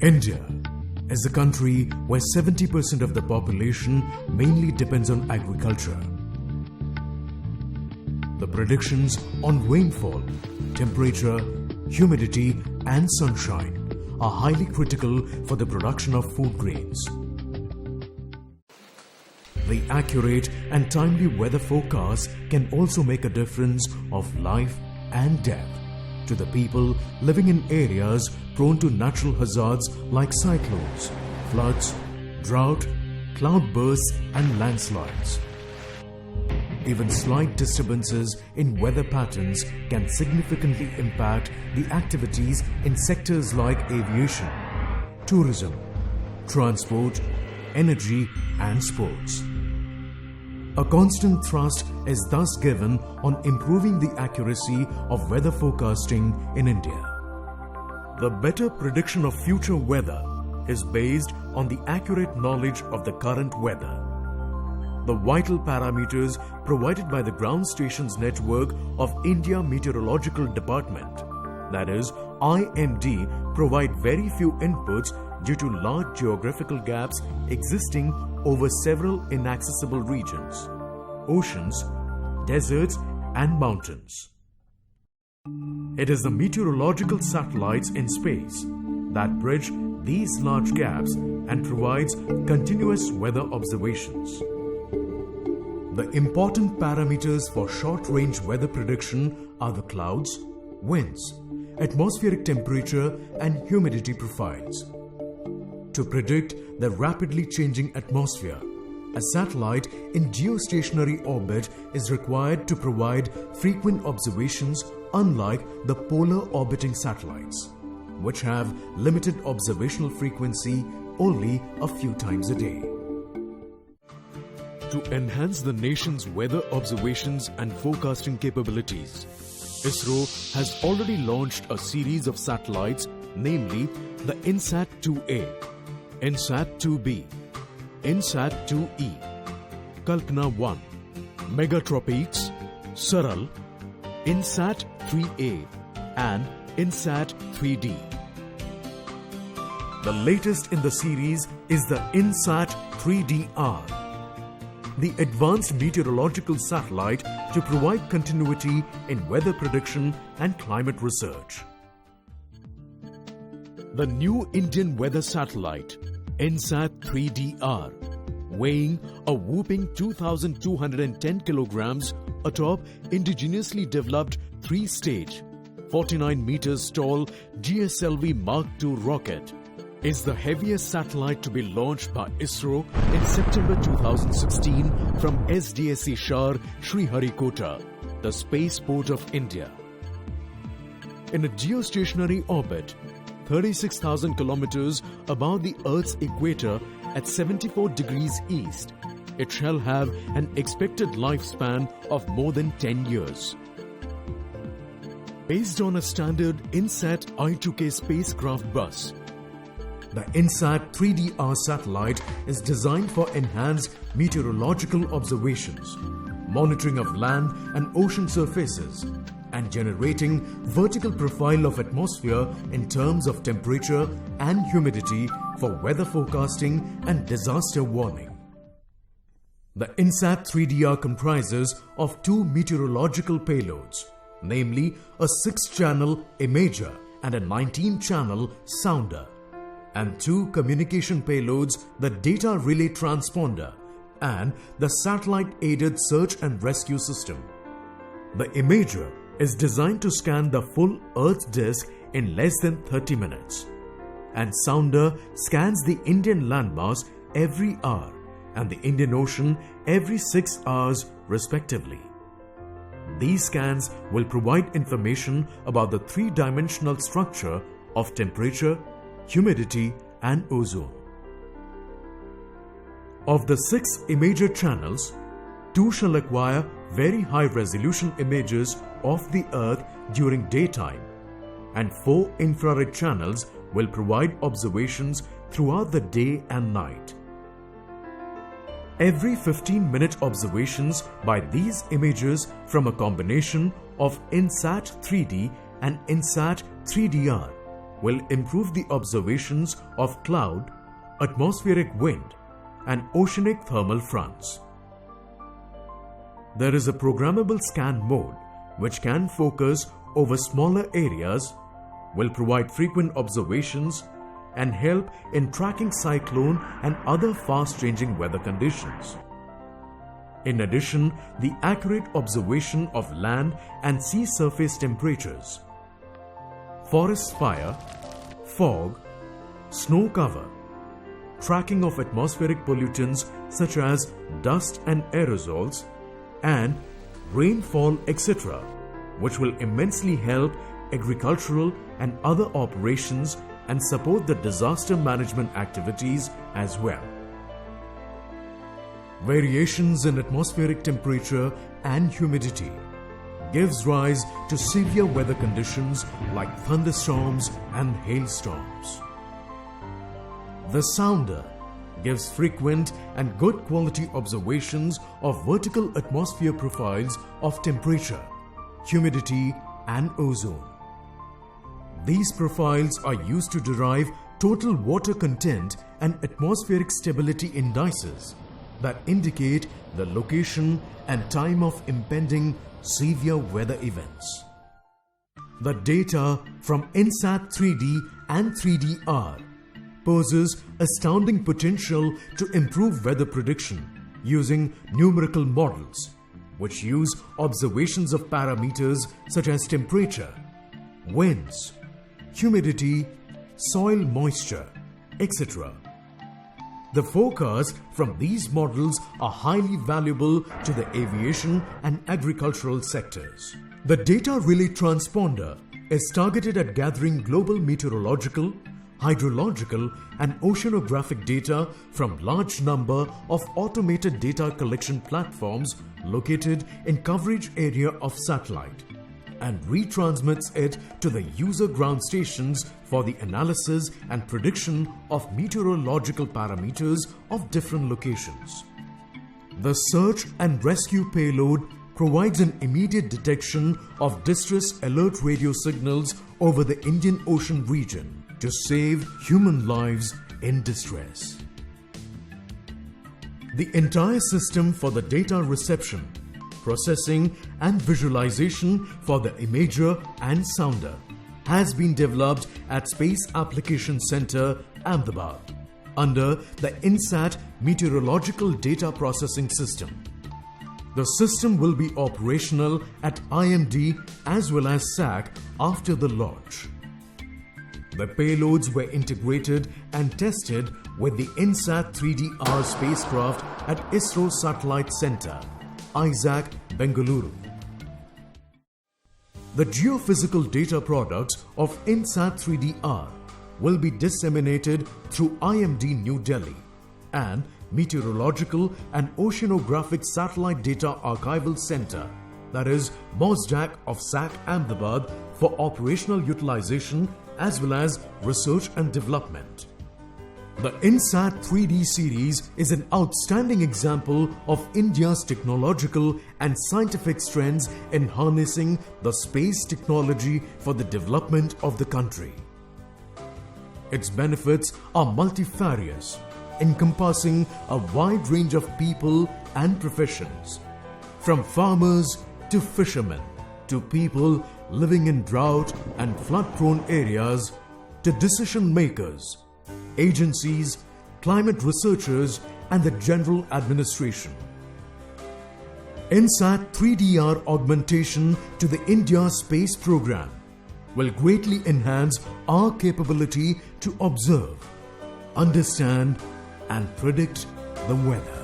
India is a country where 70% of the population mainly depends on agriculture. The predictions on rainfall, temperature, humidity and sunshine are highly critical for the production of food grains. The accurate and timely weather forecasts can also make a difference of life and death to the people living in areas prone to natural hazards like cyclones, floods, drought, cloudbursts and landslides. Even slight disturbances in weather patterns can significantly impact the activities in sectors like aviation, tourism, transport, energy and sports. A constant thrust is thus given on improving the accuracy of weather forecasting in India. The better prediction of future weather is based on the accurate knowledge of the current weather. The vital parameters provided by the ground stations network of India Meteorological Department, that is IMD, provide very few inputs due to large geographical gaps existing over several inaccessible regions, oceans, deserts and mountains. It is the meteorological satellites in space that bridge these large gaps and provides continuous weather observations. The important parameters for short-range weather prediction are the clouds, winds, atmospheric temperature and humidity profiles. To predict the rapidly changing atmosphere, a satellite in geostationary orbit is required to provide frequent observations, unlike the polar orbiting satellites, which have limited observational frequency only a few times a day. To enhance the nation's weather observations and forecasting capabilities, ISRO has already launched a series of satellites, namely the INSAT 2A, INSAT 2B, INSAT 2E, Kalpana 1, Megatropics, Saral, INSAT 3A and INSAT 3D. The latest in the series is the INSAT 3DR, the advanced meteorological satellite to provide continuity in weather prediction and climate research. The new Indian weather satellite, INSAT 3DR, weighing a whopping 2,210 kilograms atop indigenously developed 3-stage, 49 meters tall GSLV Mark II rocket, is the heaviest satellite to be launched by ISRO in September 2016 from SDSC SHAR, Sriharikota, the spaceport of India. In a geostationary orbit, 36,000 kilometers above the Earth's equator at 74 degrees east, it shall have an expected lifespan of more than 10 years. Based on a standard INSAT I2K spacecraft bus, the INSAT 3DR satellite is designed for enhanced meteorological observations, monitoring of land and ocean surfaces, and generating vertical profile of atmosphere in terms of temperature and humidity for weather forecasting and disaster warning. The INSAT 3DR comprises of two meteorological payloads, namely a 6-channel imager and a 19-channel sounder, and two communication payloads, the data relay transponder and the satellite-aided search and rescue system. The imager is designed to scan the full Earth disk in less than 30 minutes, and sounder scans the Indian landmass every hour and the Indian Ocean every 6 hours respectively. These scans will provide information about the three-dimensional structure of temperature, humidity and ozone. Of the 6 imager channels, 2 shall acquire very high resolution images of the Earth during daytime, and 4 infrared channels will provide observations throughout the day and night. Every 15-minute observations by these imagers from a combination of INSAT 3D and INSAT 3DR will improve the observations of cloud, atmospheric wind, and oceanic thermal fronts. There is a programmable scan mode which can focus over smaller areas, will provide frequent observations, and help in tracking cyclone and other fast-changing weather conditions. In addition, the accurate observation of land and sea surface temperatures, forest fire, fog, snow cover, tracking of atmospheric pollutants such as dust and aerosols, and rainfall, etc., which will immensely help agricultural and other operations and support the disaster management activities as well. Variations in atmospheric temperature and humidity gives rise to severe weather conditions like thunderstorms and hailstorms. The sounder gives frequent and good quality observations of vertical atmosphere profiles of temperature, humidity, and ozone. These profiles are used to derive total water content and atmospheric stability indices that indicate the location and time of impending severe weather events. The data from INSAT 3D and 3DR poses astounding potential to improve weather prediction using numerical models, which use observations of parameters such as temperature, winds, humidity, soil moisture, etc. The forecasts from these models are highly valuable to the aviation and agricultural sectors. The data relay transponder is targeted at gathering global meteorological, hydrological, and oceanographic data from large number of automated data collection platforms located in coverage area of satellite, and retransmits it to the user ground stations for the analysis and prediction of meteorological parameters of different locations. The search and rescue payload provides an immediate detection of distress alert radio signals over the Indian Ocean region to save human lives in distress. The entire system for the data reception, processing, and visualization for the imager and sounder has been developed at Space Application Center, Ahmedabad, under the INSAT Meteorological Data Processing System. The system will be operational at IMD as well as SAC after the launch. The payloads were integrated and tested with the INSAT 3DR spacecraft at ISRO Satellite Center, ISAC, Bengaluru. The geophysical data products of INSAT 3DR will be disseminated through IMD New Delhi and Meteorological and Oceanographic Satellite Data Archival Center, that is MOSDAC of SAC Ahmedabad, for operational utilization as well as research and development. The INSAT 3D series is an outstanding example of India's technological and scientific strengths in harnessing the space technology for the development of the country. Its benefits are multifarious, encompassing a wide range of people and professions, from farmers to fishermen to people living in drought and flood-prone areas to decision makers, agencies, climate researchers, and the general administration. INSAT 3DR augmentation to the India space program will greatly enhance our capability to observe, understand, and predict the weather.